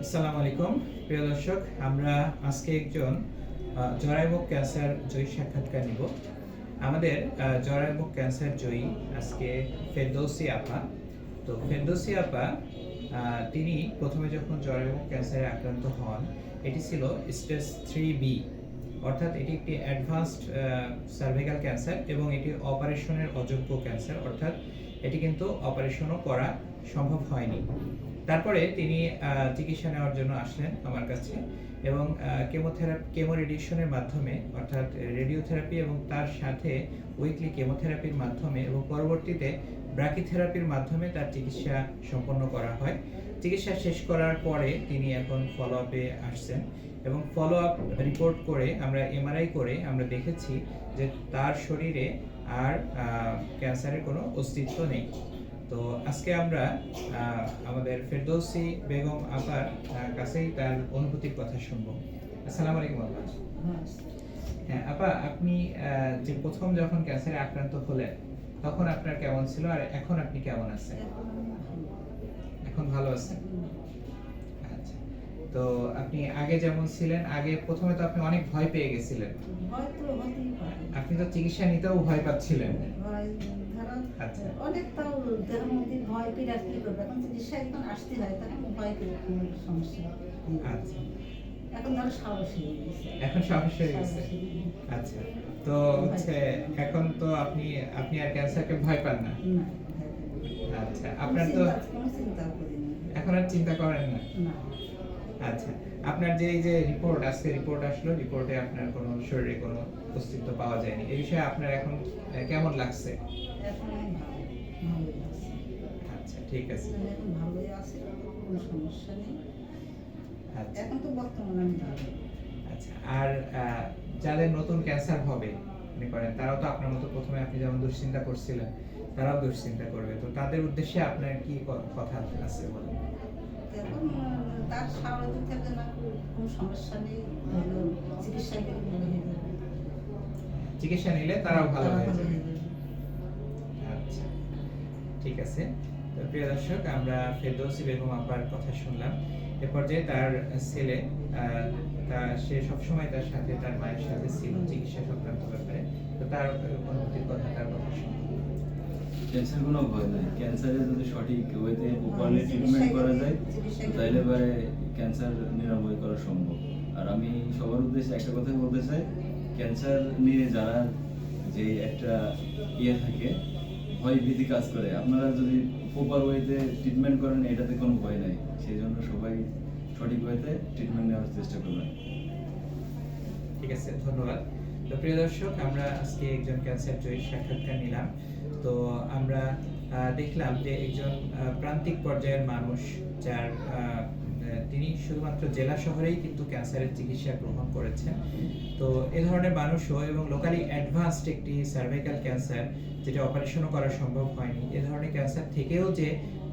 আসসালামু আলাইকুম প্রিয় দর্শক, আমরা আজকে একজন জরায়ুমুখ ক্যান্সার জয়ী সাক্ষাৎকার নিব। আমাদের জরায়ুমুখ ক্যান্সার জয়ী আজকে ফেরদৌসী আপা। তো ফেরদৌসী আপা তিনি প্রথমে যখন জরায়ুমুখ ক্যান্সারে আক্রান্ত হন, এটি ছিল স্টেজ 3B, অর্থাৎ এটি একটি অ্যাডভান্সড সার্ভাইকাল ক্যান্সার এবং এটি অপারেশনের অযোগ্য ক্যান্সার, অর্থাৎ এটি কিন্তু অপারেশনও করা সম্ভব হয়নি। তারপরে তিনি চিকিৎসা নেওয়ার জন্য আসলেন আমার কাছে এবং কেমো রেডিয়েশনের মাধ্যমে, অর্থাৎ রেডিওথেরাপি এবং তার সাথে উইকলি কেমোথেরাপির মাধ্যমে এবং পরবর্তীতে ব্রাকিথেরাপির মাধ্যমে তার চিকিৎসা সম্পন্ন করা হয়। চিকিৎসা শেষ করার পরে তিনি এখন ফলো আপে আসছেন এবং ফলো আপ রিপোর্ট করে আমরা এমআরআই করে আমরা দেখেছি যে তার শরীরে আর ক্যান্সারের কোনো অস্তিত্ব নেই। তো আজকে আমরা আমাদের ফেরদৌসী বেগম আপার কাছেই তার অনুভূতির কথা শুনবো। আসসালামু আলাইকুম আপা। হ্যাঁ আপা, আপনি যে প্রথম যখন ক্যান্সারে আক্রান্ত হলেন তখন আপনার কেমন ছিল আর এখন আপনি কেমন আছেন? এখন ভালো আছেন। আচ্ছা, তো আপনি আগে যেমন ছিলেন, আগে প্রথমে তো আপনি অনেক ভয় পেয়ে গেছিলেন। আপনি তো চিকিৎসা নিতেও ভয় পাচ্ছিলেন। আচ্ছা, অনেক তাও দেহের মধ্যে ভয় পেয়ে আর কি করবে, এখন চিকিৎসা এখন আসতে হয়, তখন ভয় পেয়ে কোনো সমস্যা। আচ্ছা, এখন ধরো সাহস হয়ে গেছে। এখন সাহস হয়ে গেছে। আচ্ছা, তো হচ্ছে এখন তো আপনি আর ক্যান্সারকে ভয় পান না? আচ্ছা, আপনার তো কোনো চিন্তা করি না, এখন আর চিন্তা করেন না? না। আচ্ছা, আপনার যে এই যে রিপোর্ট আজকে রিপোর্ট আসলো, রিপোর্টে আপনার কোনো শরীরে কোনো অস্তিত্ব পাওয়া যায়নি, এই বিষয়ে আপনার এখন কেমন লাগছে? এখন আমি ভালোই আছি। আচ্ছা, ঠিক আছে। আমি এখন ভালোই আছি, কোনো সমস্যা নেই। আচ্ছা, এখন তো বর্তমানে আমি ভালো। আচ্ছা, আর যাদের নতুন ক্যান্সার হবে মনে করেন, তারাও তো আপনার মতো প্রথমে আপনি যেমন দুশ্চিন্তা করছিলেন, তারাও দুশ্চিন্তা করবে, তো তাদের উদ্দেশ্যে আপনার কি কথা আছে বলেন? এখন তার স্বাভাবিক থাকবে না, কোনো সমস্যা নেই, হলো চিকিৎসা করে ভালো হয়ে যাবে। চিকিৎসা নিলে তারাও ভালো হয়ে ভালো যাবে। হয়ে যাবে। আচ্ছা, ঠিক আছে। তো প্রিয় দর্শক, আমরা ফেরদৌসী বেগম আপার কথা শুনলাম। এ পর্যায়ে তার ছেলে সে সবসময় তার সাথে, তার মায়ের সাথে ছিল চিকিৎসা সংক্রান্ত ব্যাপারে। তো তার অনুভূতির কথা, তার কথা শুনবো। ক্যান্সার কোনো ভয় নাই। ক্যান্সারে যদি সঠিক ওয়েতে প্রপারলি ট্রিটমেন্ট করা যায় তাহলে পরে ক্যান্সার নিরাময় করা সম্ভব। আর আমি সবার উদ্দেশ্যে একটা কথা বলতে চাই, ক্যান্সার নিয়ে যারা যে একটা থাকে, ভয় ভীতি কাজ করে, আপনারা যদি প্রপার ওয়েতে ট্রিটমেন্ট করেন এটাতে কোনো ভয় নাই। সেই জন্য সবাই সঠিক ওয়েতে ট্রিটমেন্ট নেওয়ার চেষ্টা করবেন। ঠিক আছে, ধন্যবাদ। তো প্রিয় দর্শক, আমরা আজকে একজন ক্যান্সার জয়ী সাক্ষাৎকার নিলাম। তো আমরা দেখলাম যে একজন প্রান্তিক পর্যায়ের মানুষ, যার তিনি শুধুমাত্র জেলা শহরেই কিন্তু ক্যান্সারের চিকিৎসা গ্রহণ করেছেন। তো এই ধরনের মানুষও এবং লোকালি অ্যাডভান্সড একটি সার্ভাইকাল ক্যান্সার যেটা অপারেশনও করা সম্ভব হয়নি, এ ধরনের ক্যান্সার থেকেও যে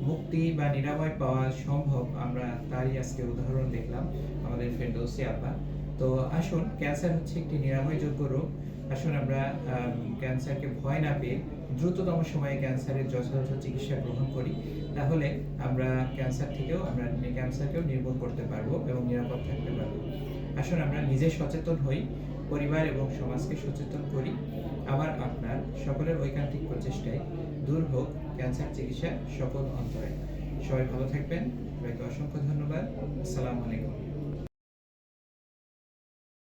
মুক্তি বা নিরাময় পাওয়া সম্ভব, আমরা তারই আজকে উদাহরণ দেখলাম আমাদের ফেরদৌসী আপা। তো আসুন, ক্যান্সার হচ্ছে একটি নিরাময়যোগ্য রোগ। আসুন আমরা ক্যান্সারকে ভয় না পেয়ে দ্রুততম সময়ে ক্যান্সারের যথাযথ চিকিৎসা গ্রহণ করি, তাহলে আমরা ক্যান্সারকেও নির্মূল করতে পারবো এবং নিরাপদ থাকতে পারবো। আসুন আমরা নিজে সচেতন হই, পরিবার এবং সমাজকে সচেতন করি। আমার আপনার সকলের ঐকান্তিক প্রচেষ্টায় দূর হোক ক্যান্সার চিকিৎসা সকল অন্তরে। সবাই ভালো থাকবেন। সবাইকে অসংখ্য ধন্যবাদ। আসসালামু আলাইকুম।